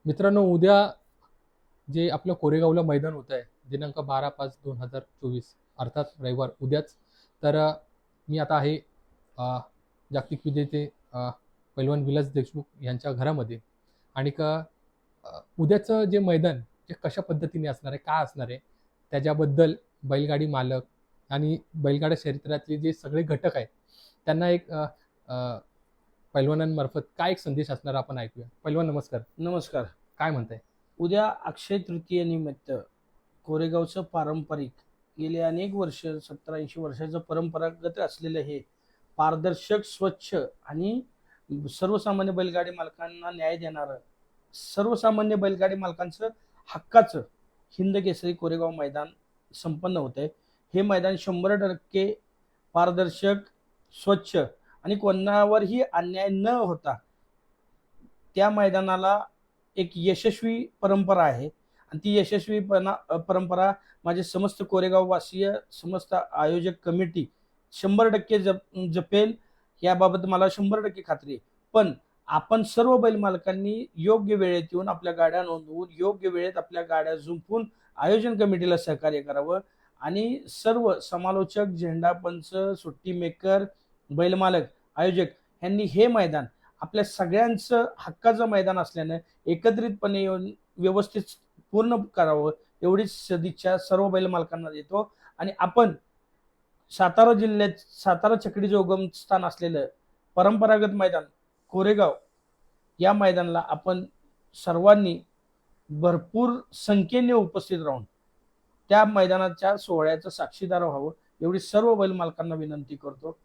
मित्रांनो, उद्या जे आपलं कोरेगावला मैदान होत आहे, दिनांक 12/5/2024 अर्थात रविवार उद्याच. तर मी आता आहे अ, जागतिक विजेते पैलवान विलास देशमुख यांच्या घरामध्ये. आणि उद्याचं जे मैदान जे कशा पद्धतीने असणार आहे, काय असणार आहे, त्याच्याबद्दल बैलगाडी मालक आणि बैलगाडा क्षेत्रातले जे सगळे घटक आहेत, त्यांना एक अ, पैलवानांमार्फत काय एक संदेश असणार आपण ऐकूया. पैलवान नमस्कार, नमस्कार. काय म्हणताय? उद्या अक्षय तृतीयेनिमित्त कोरेगावचं पारंपरिक गेले अनेक वर्ष 70-80 वर्षाचं परंपरागत असलेलं हे पारदर्शक, स्वच्छ आणि सर्वसामान्य बैलगाडी मालकांना न्याय देणारं, सर्वसामान्य बैलगाडी मालकांचं हक्काचं हिंद केसरी कोरेगाव मैदान संपन्न होत आहे. हे मैदान 100% पारदर्शक, स्वच्छ आणि कोणावरही अन्याय न होता त्या मैदानाला एक यशस्वी परंपरा आहे आणि ती परंपरा माझे समस्त कोरेगाववासीय, समस्त आयोजक कमिटी 100% जपेल याबाबत मला 100% खात्री आहे. पण आपण सर्व बैल मालकांनी योग्य वेळेत येऊन आपल्या गाड्या नोंदवून, योग्य वेळेत आपल्या गाड्या जुंपून आयोजन कमिटीला सहकार्य करावं आणि सर्व समालोचक, झेंडापंच, सुट्टी मेकर, बैल मालक, आयोजक यांनी हे मैदान आपल्या सगळ्यांचं हक्काचं मैदान असल्यानं एकत्रितपणे येऊन व्यवस्थित पूर्ण करावं एवढीच सदिच्छा सर्व बैल मालकांना देतो. आणि आपण सातारा जिल्ह्यात सातारा चकडीचं उगमस्थान असलेलं परंपरागत मैदान कोरेगाव या मैदानाला आपण सर्वांनी भरपूर संख्येने उपस्थित राहून त्या मैदानाच्या सोहळ्याचं साक्षीदार व्हावं एवढी सर्व बैल मालकांना विनंती करतो.